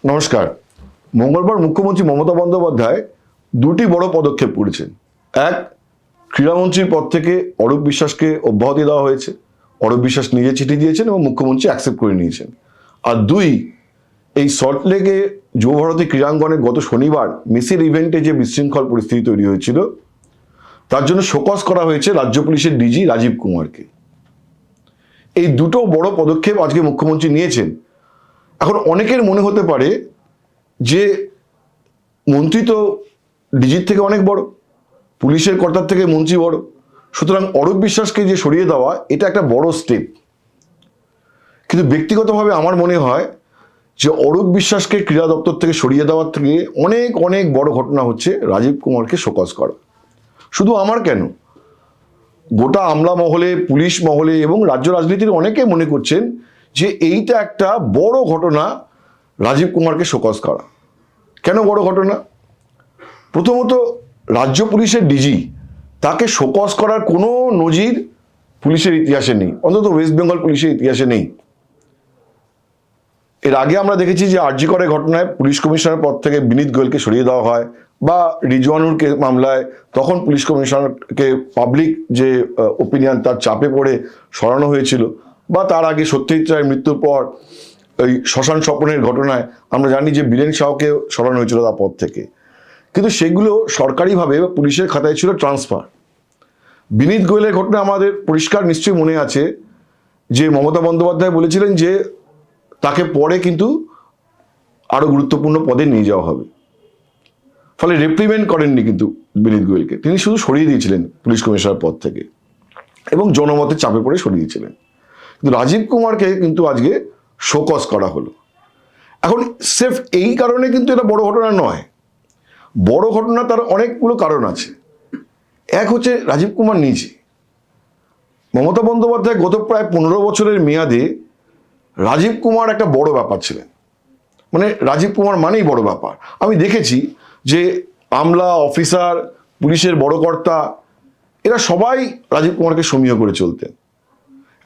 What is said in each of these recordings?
নমস্কার। মঙ্গলবার মুখ্যমন্ত্রী মমতা বন্দ্যোপাধ্যায় দুটি বড় পদক্ষেপ করেছেন। এক, ক্রীড়ামন্ত্রীর পদ থেকে অরূপ বিশ্বাসকে অব্যাহতি দেওয়া হয়েছে। অরূপ বিশ্বাস নিজে চিঠি দিয়েছেন এবং মুখ্যমন্ত্রী অ্যাকসেপ্ট করে নিয়েছেন। আর দুই, এই সল্টলেকে যুবভারতী ক্রীড়াঙ্গনে গত শনিবার মেসির ইভেন্টে যে বিশৃঙ্খল পরিস্থিতি তৈরি হয়েছিল তার জন্য শোকজ করা হয়েছে রাজ্য পুলিশের ডিজি রাজীব কুমারকে। এই দুটো বড় পদক্ষেপ আজকে মুখ্যমন্ত্রী নিয়েছেন। এখন অনেকের মনে হতে পারে যে মন্ত্রী তো ডিজির থেকে অনেক বড়, পুলিশের কর্তার থেকে মন্ত্রী বড়, সুতরাং অরূপ বিশ্বাসকে যে সরিয়ে দেওয়া এটা একটা বড় স্টেপ। কিন্তু ব্যক্তিগতভাবে আমার মনে হয় যে অরূপ বিশ্বাসকে ক্রীড়া দপ্তর থেকে সরিয়ে দেওয়ার থেকে অনেক অনেক বড় ঘটনা হচ্ছে রাজীব কুমারকে শোকজ করা। শুধু আমার কেন, গোটা আমলা মহলে, পুলিশ মহলে এবং রাজ্য রাজনীতির অনেকে মনে করছেন যে এইটা একটা বড় ঘটনা রাজীব কুমারকে শোকজ করা। কেন বড় ঘটনা? প্রথমত, রাজ্য পুলিশের ডিজি তাকে শোকজ করার কোনো নজির পুলিশের ইতিহাসে নেই, অন্তত ওয়েস্ট বেঙ্গল পুলিশের ইতিহাসে নেই। এর আগে আমরা দেখেছি যে আরজি করে ঘটনায় পুলিশ কমিশনার পদ থেকে বিনীত গোয়েলকে সরিয়ে দেওয়া হয়, বা রিজওয়ানুর মামলায় তখন পুলিশ কমিশনারকে পাবলিক যে ওপিনিয়ন তার চাপে পড়ে সরানো হয়েছিল, বা তার আগে সত্যজিৎ রায়ের মৃত্যুর পর ওই শ্মশান স্বপনের ঘটনায় আমরা জানি যে বীরেন সাউকে সরানো হয়েছিল তার পদ থেকে। কিন্তু সেগুলো সরকারিভাবে পুলিশের খাতায় ছিল ট্রান্সফার। বিনীত গোয়েলের ঘটনা আমাদের পরিষ্কার নিশ্চয়ই মনে আছে যে মমতা বন্দ্যোপাধ্যায় বলেছিলেন যে তাকে পরে কিন্তু আরো গুরুত্বপূর্ণ পদে নিয়ে যাওয়া হবে। ফলে রিপ্রিমেন্ট করেননি কিন্তু বিনীত গোয়েলকে, তিনি শুধু সরিয়ে দিয়েছিলেন পুলিশ কমিশনার পদ থেকে এবং জনমতের চাপে পড়ে সরিয়ে দিয়েছিলেন। কিন্তু রাজীব কুমারকে কিন্তু আজকে শোকজ করা হলো। এখন সির্ফ এই কারণে কিন্তু এটা বড় ঘটনা নয়, বড় ঘটনা তার অনেকগুলো কারণ আছে। এক হচ্ছে রাজীব কুমার নিজে। মমতা বন্দ্যোপাধ্যায় গত প্রায় 15 বছরের মেয়াদে রাজীব কুমার একটা বড় ব্যাপার ছিলেন, মানে রাজীব কুমার মানেই বড় ব্যাপার। আমি দেখেছি যে আমলা, অফিসার, পুলিশের বড় কর্তা এরা সবাই রাজীব কুমারকে সমীহ করে চলতেন।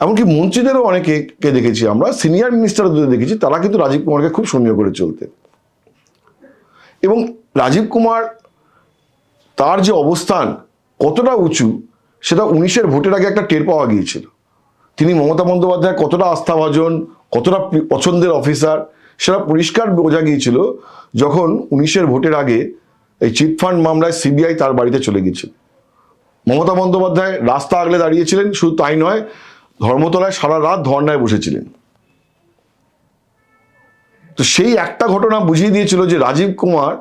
এমনকি মন্ত্রীদেরও অনেকে দেখেছি, আমরা সিনিয়র মিনিস্টারদের দেখেছি, তারা কিন্তু রাজীব কুমারকে খুব সমীহ করে চলতেন। এবং রাজীব কুমার তার যে অবস্থান কতটা উঁচু সেটা 19-এর ভোটের আগে একটা টের পাওয়া গিয়েছিল। তিনি মমতা বন্দ্যোপাধ্যায় কতটা আস্থাভাজন, কতটা পছন্দের অফিসার সেটা পরিষ্কার বোঝা গিয়েছিল যখন 19-এর ভোটের আগে এই চিটফান্ড মামলায় সিবিআই তার বাড়িতে চলে গিয়েছিল। মমতা বন্দ্যোপাধ্যায় রাস্তা আগলে দাঁড়িয়েছিলেন, শুধু তাই নয়, ধর্মতলায় সারা রাত ধর্নায় বসেছিলেন। তো সেই একটা ঘটনা বুঝিয়ে দিয়েছিল যে রাজীব কুমার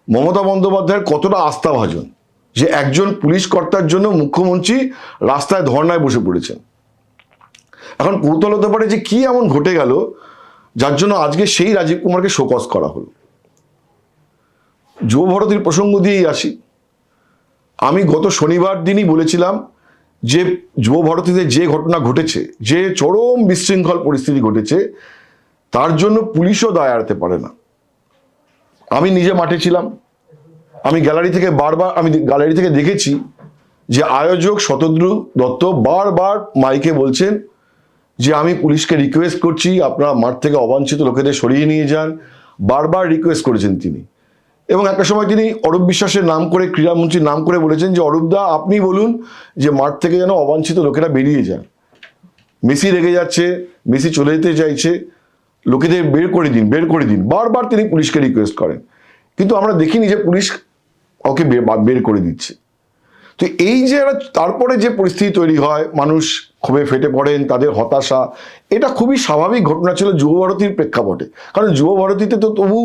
মমতা বন্দ্যোপাধ্যায়ের কতটা আস্থাভাজন, যে একজন পুলিশ কর্তার জন্য মুখ্যমন্ত্রী রাস্তায় ধর্নায় বসে পড়েছেন। এখন কৌতূহল হতে পারে যে কি এমন ঘটে গেল যার জন্য আজকে সেই রাজীব কুমারকে শোকজ করা হলো। যুবভারতীর প্রসঙ্গ দিয়েই আসি। আমি গত শনিবার দিনই বলেছিলাম যে যুবভারতীতে যে ঘটনা ঘটেছে, যে চরম বিশৃঙ্খল পরিস্থিতি ঘটেছে, তার জন্য পুলিশও দায় এড়াতে পারে না। আমি নিজে মাঠে ছিলাম, আমি গ্যালারি থেকে দেখেছি যে আয়োজক শতদ্রু দত্ত বারবার মাইকে বলছেন যে আমি পুলিশকে রিকোয়েস্ট করছি আপনারা মাঠ থেকে অবাঞ্ছিত লোকেদের সরিয়ে নিয়ে যান, বারবার রিকোয়েস্ট করেছেন তিনি। এবং একটা সময় তিনি অরূপ বিশ্বাসের নাম করে, ক্রীড়ামন্ত্রীর নাম করে বলেছেন যে অরূপদা আপনি বলুন যে মাঠ থেকে যেন অবাঞ্ছিত লোকেরা বেরিয়ে যান। মেসি রেগে যাচ্ছে, মেসি চলে যেতে চাইছে, লোকেদের বের করে দিন, বারবার তিনি পুলিশকে রিকোয়েস্ট করেন। কিন্তু আমরা দেখিনি যে পুলিশ ওকে বের করে দিচ্ছে। তো এই যে তারপরে যে পরিস্থিতি তৈরি হয়, মানুষ ক্ষোভে ফেটে পড়েন, তাদের হতাশা, এটা খুবই স্বাভাবিক ঘটনা ছিল যুবভারতীর প্রেক্ষাপটে। কারণ যুবভারতীতে তো তবু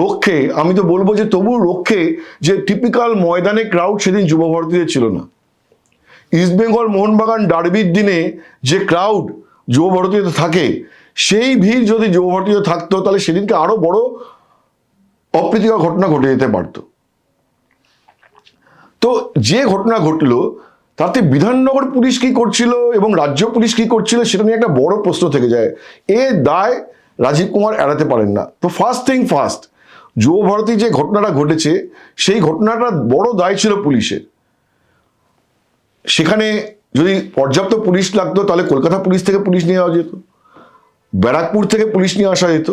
রক্ষে, আমি তো বলবো যে তবু রক্ষে যে টিপিক্যাল ময়দানে ক্রাউড সেদিন যুবভারতীতে ছিল না। ইস্টবেঙ্গল মোহনবাগান ডার্বির দিনে যে ক্রাউড যুবভারতীতে থাকে, সেই ভিড় যদি যুবভারতীতে থাকতো তাহলে সেদিনকে আরো বড় অপ্রীতিকর ঘটনা ঘটে যেতে পারত। তো যে ঘটনা ঘটলো তাতে বিধাননগর পুলিশ কি করছিল এবং রাজ্য পুলিশ কি করছিল সেটা নিয়ে একটা বড় প্রশ্ন থেকে যায়। এর দায় রাজীব কুমার এড়াতে পারেন না। তো ফার্স্ট যুবভারতী যে ঘটনাটা ঘটেছে সেই ঘটনাটার বড় দায় ছিল পুলিশের। সেখানে যদি পর্যাপ্ত পুলিশ লাগতো তাহলে কলকাতা পুলিশ থেকে পুলিশ নিয়ে আসা যেত, ব্যারাকপুর থেকে পুলিশ নিয়ে আসা যেত,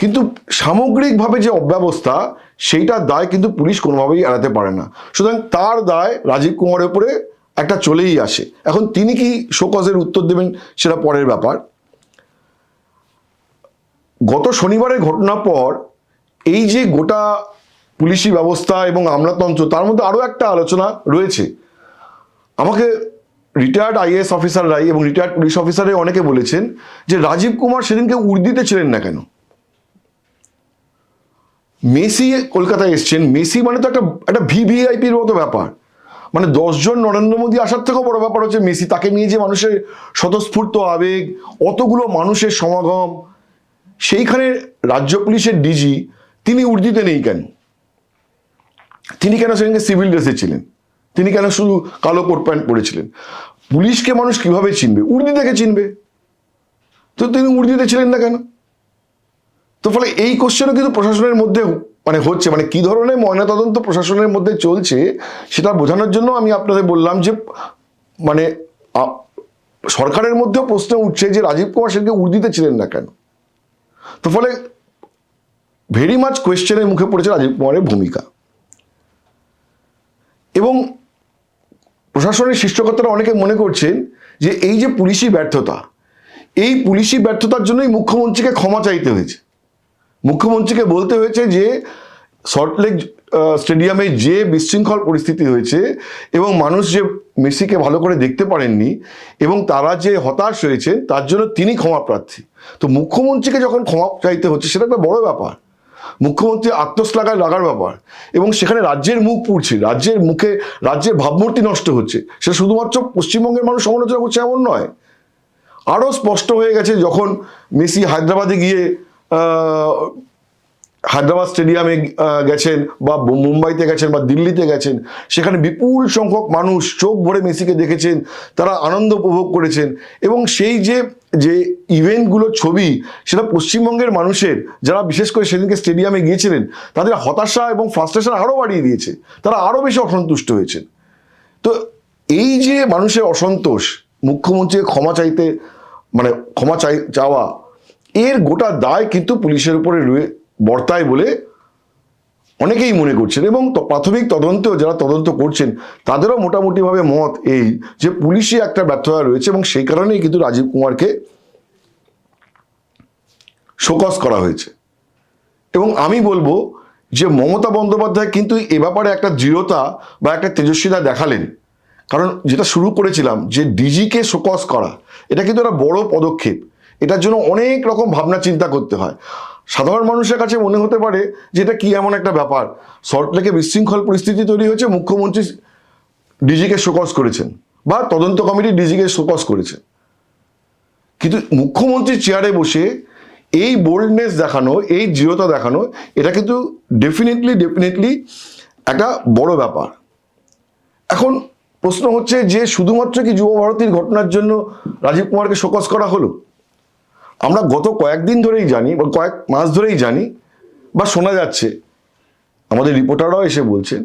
কিন্তু সামগ্রিকভাবে যে অব্যবস্থা, সেইটার দায় কিন্তু পুলিশ কোনোভাবেই এড়াতে পারে না। সুতরাং তার দায় রাজীব কুমারের উপরে একটা চলেই আসে। এখন তিনি কি শোকজের উত্তর দেবেন সেটা পরের ব্যাপার। গত শনিবারের ঘটনার পর এই যে গোটা পুলিশি ব্যবস্থা এবং আমলাতন্ত্র, তার মধ্যে আরও একটা আলোচনা রয়েছে। আমাকে রিটায়ার্ড আইএএস অফিসাররাই এবং রিটায়ার্ড পুলিশ অফিসারে অনেকে বলেছেন যে রাজীব কুমার সেদিনকে উর্দিতে ছিলেন না কেন। মেসি কলকাতায় এসছেন, মেসি মানে তো একটা ভিভিআইপির মতো ব্যাপার, মানে 10 জন নরেন্দ্র মোদী আসার থেকেও বড় ব্যাপার হচ্ছে মেসি। তাকে নিয়ে যে মানুষের স্বতঃস্ফূর্ত আবেগ, অতগুলো মানুষের সমাগম, সেইখানে রাজ্য পুলিশের ডিজি তিনি উর্দিতে নেই কেন? তিনি কেন সেখানে সিভিল ড্রেসে ছিলেন? তিনি কেন শুধু কালো কোট প্যান্ট পরেছিলেন? পুলিশকে মানুষ কিভাবে চিনবে? উর্দি দেখে চিনবে। তো তিনি উর্দিতে ছিলেন না কেন? তো ফলে এই কোশ্চেনও কিন্তু প্রশাসনের মধ্যে মানে হচ্ছে, মানে কি ধরনের ময়নাতদন্ত প্রশাসনের মধ্যে চলছে সেটা বোঝানোর জন্য আমি আপনাদের বললাম যে মানে সরকারের মধ্যেও প্রশ্ন উঠছে যে রাজীব কুমার সেদিকে উর্দিতে ছিলেন না কেন। তো ফলে ভেরি মাচ কোয়েশ্চেনের মুখে পড়েছে রাজীব কুমারের ভূমিকা। এবং প্রশাসনের শীর্ষকর্তারা অনেকে মনে করছেন যে এই যে পুলিশি ব্যর্থতা, এই পুলিশি ব্যর্থতার জন্যই মুখ্যমন্ত্রীকে ক্ষমা চাইতে হয়েছে। মুখ্যমন্ত্রীকে বলতে হয়েছে যে সল্টলেক স্টেডিয়ামে যে বিশৃঙ্খল পরিস্থিতি হয়েছে এবং মানুষ যে মেসিকে ভালো করে দেখতে পারেননি এবং তারা যে হতাশ হয়েছে, তার জন্য তিনি ক্ষমা প্রার্থী। তো মুখ্যমন্ত্রীকে যখন ক্ষমা চাইতে হচ্ছে, সেটা একটা বড় ব্যাপার। মুখ্যমন্ত্রী আত্মশ্লাঘায় লাগার ব্যাপার, এবং সেখানে রাজ্যের মুখ পুড়ছে, রাজ্যের ভাবমূর্তি নষ্ট হচ্ছে। সেটা শুধুমাত্র পশ্চিমবঙ্গের মানুষ সমালোচনা করছে এমন নয়। আরও স্পষ্ট হয়ে গেছে যখন মেসি হায়দ্রাবাদে গিয়ে হায়দ্রাবাদ স্টেডিয়ামে গেছেন, বা মুম্বাইতে গেছেন, বা দিল্লিতে গেছেন, সেখানে বিপুল সংখ্যক মানুষ চোখ ভরে মেসিকে দেখেছেন, তারা আনন্দ উপভোগ করেছেন। এবং সেই যে ইভেন্টগুলোর ছবি, সেটা পশ্চিমবঙ্গের মানুষের, যারা বিশেষ করে সেদিনকে স্টেডিয়ামে গিয়েছিলেন, তাদের হতাশা এবং ফ্রাস্ট্রেশন আরও বাড়িয়ে দিয়েছে। তারা আরও বেশি অসন্তুষ্ট হয়েছেন। তো এই যে মানুষের অসন্তোষ, মুখ্যমন্ত্রীকে ক্ষমা চাওয়া, এর গোটা দায় কিন্তু পুলিশের উপরে বর্তায় বলে অনেকেই মনে করছেন। এবং প্রাথমিক তদন্তেও যারা তদন্ত করছেন তাদেরও মোটামুটিভাবে মত এই যে পুলিশে একটা ব্যর্থতা রয়েছে, এবং সেই কারণেই কিন্তু রাজীব কুমারকে শোকজ করা হয়েছে। এবং আমি বলবো যে মমতা বন্দ্যোপাধ্যায় কিন্তু এ ব্যাপারে একটা দৃঢ়তা বা একটা তেজস্বিতা দেখালেন। কারণ যেটা শুরু করেছিলাম যে ডিজিকে শোকজ করা, এটা কিন্তু একটা বড় পদক্ষেপ। এটার জন্য অনেক রকম ভাবনা চিন্তা করতে হয়। সাধারণ মানুষের কাছে মনে হতে পারে যে এটা কি এমন একটা ব্যাপার, সল্টলেকে বিশৃঙ্খল পরিস্থিতি তৈরি হয়েছে, মুখ্যমন্ত্রী ডিজিকে শোকজ করেছেন বা তদন্ত কমিটি ডিজিকে শোকজ করেছেন। কিন্তু মুখ্যমন্ত্রীর চেয়ারে বসে এই বোল্ডনেস দেখানো, এই দৃঢ়তা দেখানো, এটা কিন্তু ডেফিনেটলি একটা বড় ব্যাপার। এখন প্রশ্ন হচ্ছে যে শুধুমাত্র কি যুব ভারতীর ঘটনার জন্য রাজীব কুমারকে শোকজ করা হলো? আমরা গত কয়েকদিন ধরেই জানি, বা কয়েক মাস ধরেই জানি, বা শোনা যাচ্ছে, আমাদের রিপোর্টাররাও এসে বলছেন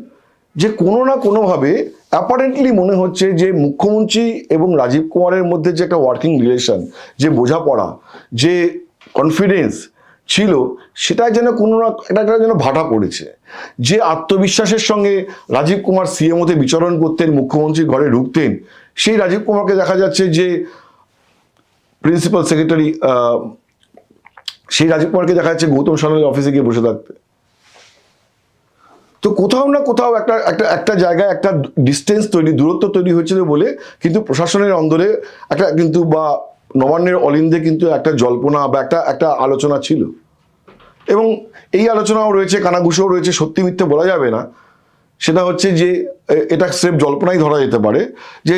যে কোনো না কোনোভাবে অ্যাপারেন্টলি মনে হচ্ছে যে মুখ্যমন্ত্রী এবং রাজীব কুমারের মধ্যে যে একটা ওয়ার্কিং রিলেশন, যে বোঝাপড়া, যে কনফিডেন্স ছিল, সেটা যেন কোনো না একটা যেন ভাটা পড়েছে। যে আত্মবিশ্বাসের সঙ্গে রাজীব কুমার সিএমওতে বিচরণ করতেন, মুখ্যমন্ত্রীর ঘরে ঢুকতেন, সেই রাজীব কুমারকে দেখা যাচ্ছে যে প্রিন্সিপাল সেক্রেটারি, সেই রাজীব কুমারকে দেখা যাচ্ছে গৌতম সান্যালের অফিসে গিয়ে বসে থাকতে। তো কোথাও না কোথাও একটা জায়গায় একটা ডিস্টেন্স দূরত্ব তৈরি হয়েছিল বলে কিন্তু প্রশাসনের অন্দরে একটা কিন্তু, বা নবান্নের অলিন্দে কিন্তু একটা জল্পনা বা একটা আলোচনা ছিল। এবং এই আলোচনাও রয়েছে, কানাঘুষোও রয়েছে, সত্যি মিথ্যে বলা যাবে না। সেটা হচ্ছে যে এটা স্রেফ জল্পনাই ধরা যেতে পারে যে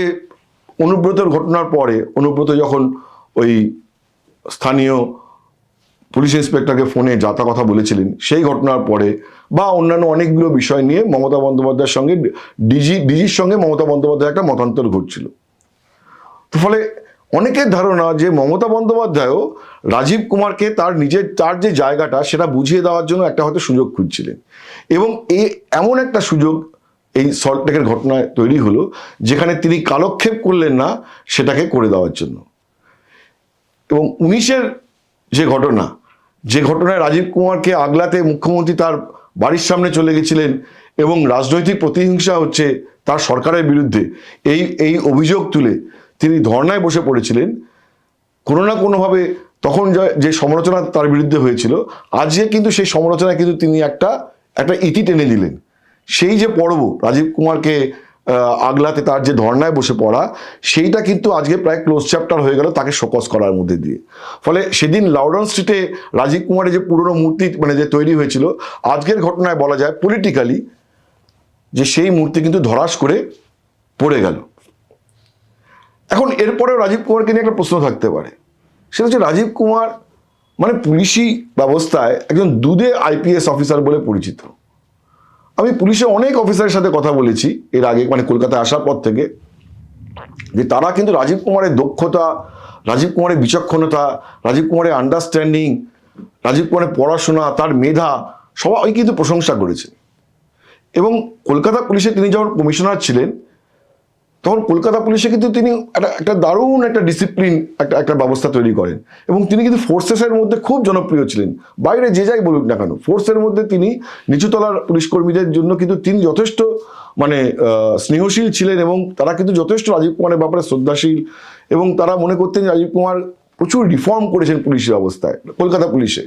অনুব্রতের ঘটনার পরে অনুব্রত যখন ওই স্থানীয় পুলিশ ইন্সপেক্টরকে ফোনে যাতা কথা বলেছিলেন, সেই ঘটনার পরে বা অন্যান্য অনেকগুলো বিষয় নিয়ে মমতা বন্দ্যোপাধ্যায়ের সঙ্গে ডিজির সঙ্গে মমতা বন্দ্যোপাধ্যায় একটা মতান্তর ঘটছিল। তো ফলে অনেকের ধারণা যে মমতা বন্দ্যোপাধ্যায়ও রাজীব কুমারকে তার যে জায়গাটা, সেটা বুঝিয়ে দেওয়ার জন্য একটা হয়তো সুযোগ খুঁজছিলেন। এবং এমন একটা সুযোগ এই সল্টলেকের ঘটনায় তৈরি হলো, যেখানে তিনি কালক্ষেপ করলেন না সেটাকে করে দেওয়ার জন্য। এবং 19-এর যে ঘটনা, যে ঘটনায় রাজীব কুমারকে আগলাতে মুখ্যমন্ত্রী তার বাড়ির সামনে চলে গেছিলেন এবং রাজনৈতিক প্রতিহিংসা হচ্ছে তার সরকারের বিরুদ্ধে, এই অভিযোগ তুলে তিনি ধর্নায় বসে পড়েছিলেন, কোনো না কোনোভাবে তখন যে সমালোচনা তার বিরুদ্ধে হয়েছিল, আজকে কিন্তু সেই সমালোচনায় কিন্তু তিনি একটা ইতি টেনে দিলেন। সেই যে পর্ব রাজীব কুমারকে আগলাতে তার যে ধর্নায় বসে পড়া, সেইটা কিন্তু আজকে প্রায় ক্লোজ চ্যাপ্টার হয়ে গেল তাকে শোকজ করার মধ্যে দিয়ে। ফলে সেদিন লাউডন স্ট্রিটে রাজীব কুমারের যে পুরনো মূর্তি যে তৈরি হয়েছিল, আজকের ঘটনায় বলা যায় পলিটিক্যালি যে সেই মূর্তি কিন্তু ধরাস করে পড়ে গেল। এখন এরপরেও রাজীব কুমারকে নিয়ে একটা প্রশ্ন থাকতে পারে, সেটা হচ্ছে রাজীব কুমার পুলিশি ব্যবস্থায় একজন দুধে আইপিএস অফিসার বলে পরিচিত। আমি পুলিশের অনেক অফিসারের সাথে কথা বলেছি এর আগে, কলকাতায় আসার পর থেকে, যে তারা কিন্তু রাজীব কুমারের দক্ষতা, রাজীব কুমারের বিচক্ষণতা, রাজীব কুমারের আন্ডারস্ট্যান্ডিং, রাজীব কুমারের পড়াশোনা, তার মেধা সবাই কিন্তু প্রশংসা করেছে। এবং কলকাতা পুলিশে তিনি যখন কমিশনার ছিলেন, তখন কলকাতা পুলিশে কিন্তু তিনি একটা দারুণ একটা ডিসিপ্লিন একটা ব্যবস্থা তৈরি করেন এবং তিনি কিন্তু ফোর্সেসের মধ্যে খুব জনপ্রিয় ছিলেন। বাইরে যে যাই বলুক না কেন, ফোর্সের মধ্যে তিনি নিচুতলার পুলিশ কর্মীদের জন্য কিন্তু তিনি যথেষ্ট স্নেহশীল ছিলেন এবং তারা কিন্তু যথেষ্ট রাজীব কুমারের ব্যাপারে শ্রদ্ধাশীল এবং তারা মনে করতেন রাজীব কুমার প্রচুর রিফর্ম করেছেন পুলিশের ব্যবস্থায়, কলকাতা পুলিশে।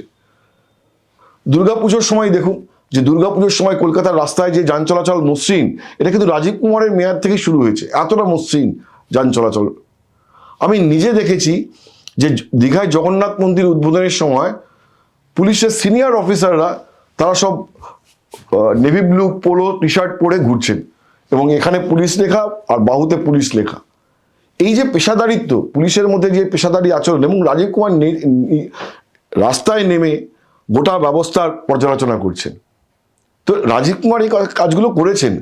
দুর্গাপুজোর সময় দেখুন, যে দুর্গাপুজোর সময় কলকাতার রাস্তায় যে যান চলাচল মসৃণ, এটা কিন্তু রাজীব কুমারের মেয়াদ থেকে শুরু হয়েছে, এতটা মসৃণ যান চলাচল। আমি নিজে দেখেছি যে দীঘায় জগন্নাথ মন্দির উদ্বোধনের সময় পুলিশের সিনিয়র অফিসাররা তারা সব navy blue polo T shirt পরে ঘুরছেন এবং এখানে পুলিশ লেখা আর বাহুতে পুলিশ লেখা। এই যে পেশাদারিত্ব, পুলিশের মধ্যে যে পেশাদারি আচরণ, এবং রাজীব কুমার রাস্তায় নেমে গোটা ব্যবস্থার পর্যালোচনা করছেন। তো রাজীব কুমার এই কাজগুলো করেছেন।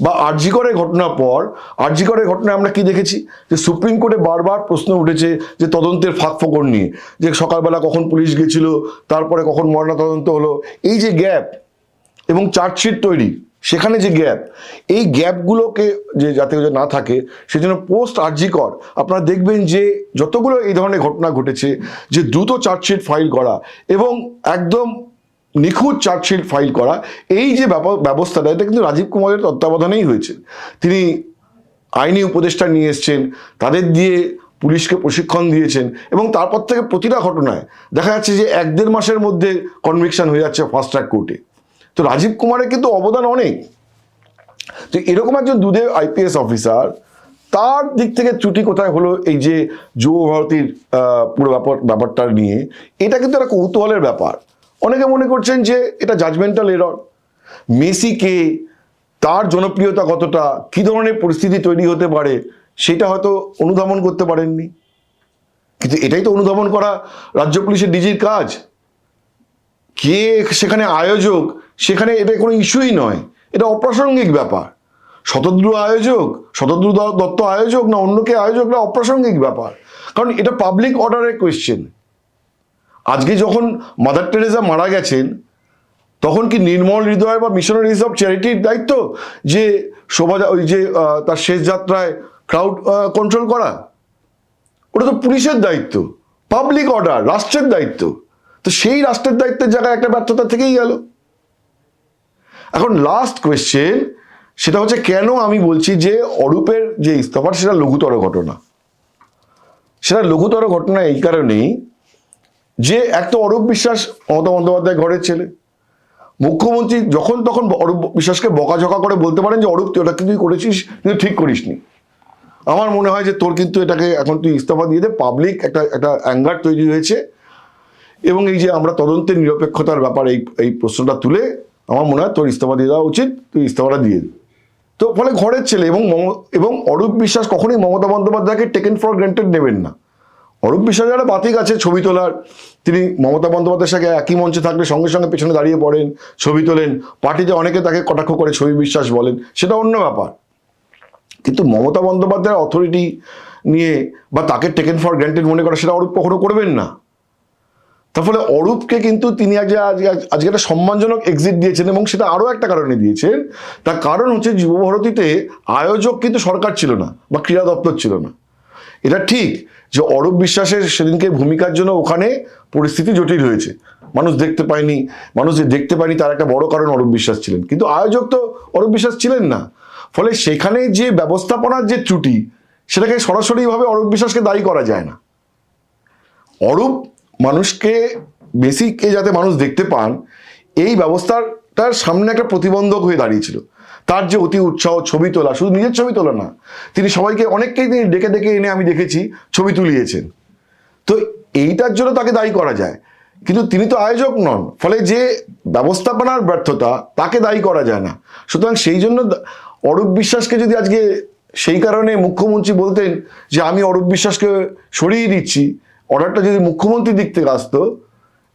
বা আরজি করের ঘটনার পর, আরজি করের ঘটনায় আমরা কি দেখেছি, যে সুপ্রিম কোর্টে বারবার প্রশ্ন উঠেছে যে তদন্তের ফাঁক ফোকর নিয়ে, যে সকালবেলা কখন পুলিশ গেছিল, তারপরে কখন ময়নাতদন্ত হলো, এই যে গ্যাপ এবং চার্জশিট তৈরি সেখানে যে গ্যাপ, এই গ্যাপগুলোকে যে যাতে না থাকে সেজন্য পোস্ট আরজি কর আপনারা দেখবেন যে যতগুলো এই ধরনের ঘটনা ঘটেছে, যে দ্রুত চার্জশিট ফাইল করা এবং একদম নিখুঁত চার্জশিট ফাইল করা, এই যে ব্যবস্থাটা, এটা কিন্তু রাজীব কুমারের তত্ত্বাবধানেই হয়েছে। তিনি আইনি উপদেষ্টা নিয়ে এসছেন, তাদের দিয়ে পুলিশকে প্রশিক্ষণ দিয়েছেন এবং তারপর থেকে প্রতিটা ঘটনায় দেখা যাচ্ছে যে 1-1.5 মাসের মধ্যে কনভিকশন হয়ে যাচ্ছে ফাস্ট ট্র্যাক কোর্টে। তো রাজীব কুমারের কিন্তু অবদান অনেক। তো এরকম একজন দুধে আইপিএস অফিসার, তার দিক থেকে ত্রুটি কোথায় হলো এই যে যুব ভারতীর পুরো ব্যাপারটা নিয়ে, এটা কিন্তু একটা কৌতূহলের ব্যাপার। অনেকে মনে করছেন যে এটা জাজমেন্টাল এরর। মেসিকে, তার জনপ্রিয়তা কতটা, কি ধরনের পরিস্থিতি তৈরি হতে পারে, সেটা হয়তো অনুধাবন করতে পারেননি। কিন্তু এটাই তো অনুধাবন করা রাজ্য পুলিশের ডিজির কাজ। কে সেখানে আয়োজক, সেখানে এটা কোনো ইস্যুই নয়, এটা অপ্রাসঙ্গিক ব্যাপার। শতদ্রু আয়োজক, শতদ্রু দত্ত আয়োজক না অন্য কে আয়োজক, না অপ্রাসঙ্গিক ব্যাপার, কারণ এটা পাবলিক অর্ডারের কোয়েশ্চেন। আজকে যখন মাদার টেরেসা মারা গেছেন, তখন কি নির্মল হৃদয় বা মিশনারিজ অফ চ্যারিটির দায়িত্ব যে ওই যে তার শেষ যাত্রায় ক্রাউড কন্ট্রোল করা? ওটা তো পুলিশের দায়িত্ব, পাবলিক অর্ডার রাষ্ট্রের দায়িত্ব। তো সেই রাষ্ট্রের দায়িত্বের জায়গায় একটা ব্যর্থতা থেকেই গেল। এখন লাস্ট কোয়েশ্চেন, সেটা হচ্ছে কেন আমি বলছি যে অরূপের যে ইস্তফা সেটা লঘুতর ঘটনা। সেটা লঘুতর ঘটনা এই কারণেই যে এক তো অরূপ বিশ্বাস মমতা বন্দ্যোপাধ্যায় ঘরের ছেলে, মুখ্যমন্ত্রী যখন তখন অরূপ বিশ্বাসকে বকাঝকা করে বলতে পারেন যে অরূপ তুই ওটা কিন্তু করেছিস, কিন্তু ঠিক করিসনি। আমার মনে হয় যে তোর কিন্তু এটাকে এখন তুই ইস্তফা দিয়ে দে। পাবলিক একটা অ্যাঙ্গার তৈরি হয়েছে এবং এই যে আমরা তদন্তের নিরপেক্ষতার ব্যাপারে এই প্রশ্নটা তুলে আমার মনে হয় তোর ইস্তফা দিয়ে দেওয়া উচিত, তুই ইস্তফাটা দিয়ে দে। তো ফলে ঘরের ছেলে এবং অরূপ বিশ্বাস কখনোই মমতা বন্দ্যোপাধ্যায়কে টেকেন ফর গ্রান্টেড নেবেন না। অরূপ বিশ্বাস একটা বাতিক আছে ছবি তোলার, তিনি মমতা বন্দ্যোপাধ্যায়ের সাথে একই মঞ্চে থাকলে সঙ্গে সঙ্গে পেছনে দাঁড়িয়ে পড়েন, ছবি তোলেন, পার্টিতে অনেকে তাকে কটাক্ষ করে ছবি বিশ্বাস বলেন, সেটা অন্য ব্যাপার। কিন্তু মমতা বন্দ্যোপাধ্যায়ের অথরিটি নিয়ে বা তাকে টেকেন ফর গ্রান্টেড মনে করা, সেটা অরূপ কখনো করবেন না। তার ফলে অরূপকে কিন্তু তিনি আজকে একটা সম্মানজনক এক্সিট দিয়েছেন এবং সেটা আরও একটা কারণে দিয়েছেন। তার কারণ হচ্ছে যুবভারতীতে আয়োজক কিন্তু সরকার ছিল না বা ক্রীড়া দপ্তর ছিল না। এটা ঠিক যে অরূপ বিশ্বাসের সেদিনকে ভূমিকার জন্য ওখানে পরিস্থিতি জটিল হয়েছে, মানুষ দেখতে পায়নি, মানুষ যে দেখতে পায়নি তার একটা বড় কারণ অরূপ বিশ্বাস ছিলেন, কিন্তু আয়োজক তো অরূপ বিশ্বাস ছিলেন না। ফলে সেখানে যে ব্যবস্থাপনার যে ত্রুটি, সেটাকে সরাসরিভাবে অরূপ বিশ্বাসকে দায়ী করা যায় না। অরূপ মানুষকে বেসিকে যাতে মানুষ দেখতে পান, এই ব্যবস্থাটার সামনে একটা প্রতিবন্ধক হয়ে দাঁড়িয়েছিল। তার যে অতি উৎসাহ ছবি তোলা, শুধু নিজের ছবি তোলা না, তিনি সবাইকে অনেককেই তিনি ডেকে ডেকে এনে আমি দেখেছি ছবি তুলিয়েছেন। তো এইটার জন্য তাকে দায়ী করা যায়, কিন্তু তিনি তো আয়োজক নন, ফলে যে ব্যবস্থাপনার ব্যর্থতা তাকে দায়ী করা যায় না। সুতরাং সেই জন্য অরূপ বিশ্বাসকে যদি আজকে সেই কারণে মুখ্যমন্ত্রী বলতেন যে আমি অরূপ বিশ্বাসকে সরিয়ে দিচ্ছি, অর্ডারটা যদি মুখ্যমন্ত্রীর দিক থেকে আসতো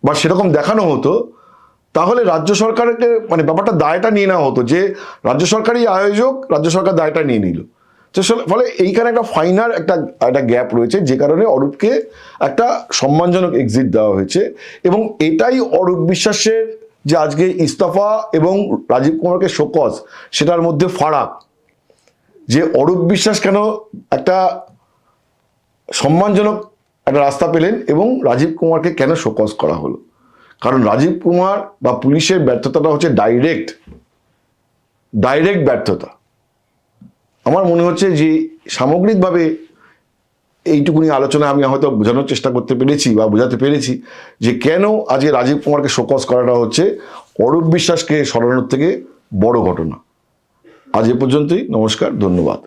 বা সেরকম দেখানো হতো, তাহলে রাজ্য সরকারকে মানে ব্যাপারটা দায়টা নিয়ে নেওয়া হতো যে রাজ্য সরকারই আয়োজক, রাজ্য সরকার দায়টা নিয়ে নিল। তো ফলে এইখানে একটা ফাইনাল একটা গ্যাপ রয়েছে, যে কারণে অরূপকে একটা সম্মানজনক এক্সিট দেওয়া হয়েছে। এবং এটাই অরূপ বিশ্বাসের যে আজকে ইস্তফা এবং রাজীব কুমারকে শোকজ, সেটার মধ্যে ফারাক। যে অরূপ বিশ্বাস কেন একটা সম্মানজনক একটা রাস্তা পেলেন এবং রাজীব কুমারকে কেন শোকজ করা হলো, কারণ রাজীব কুমার বা পুলিশের ব্যর্থতাটা হচ্ছে ডাইরেক্ট ব্যর্থতা। আমার মনে হচ্ছে যে সামগ্রিকভাবে এইটুকুনি আলোচনা আমি হয়তো বোঝানোর চেষ্টা করতে পেরেছি বা বোঝাতে পেরেছি যে কেন আজকে রাজীব কুমারকে শোকজ করাটা হচ্ছে অরূপ বিশ্বাসকে সরানোর থেকে বড় ঘটনা। আজ এ পর্যন্তই, নমস্কার, ধন্যবাদ।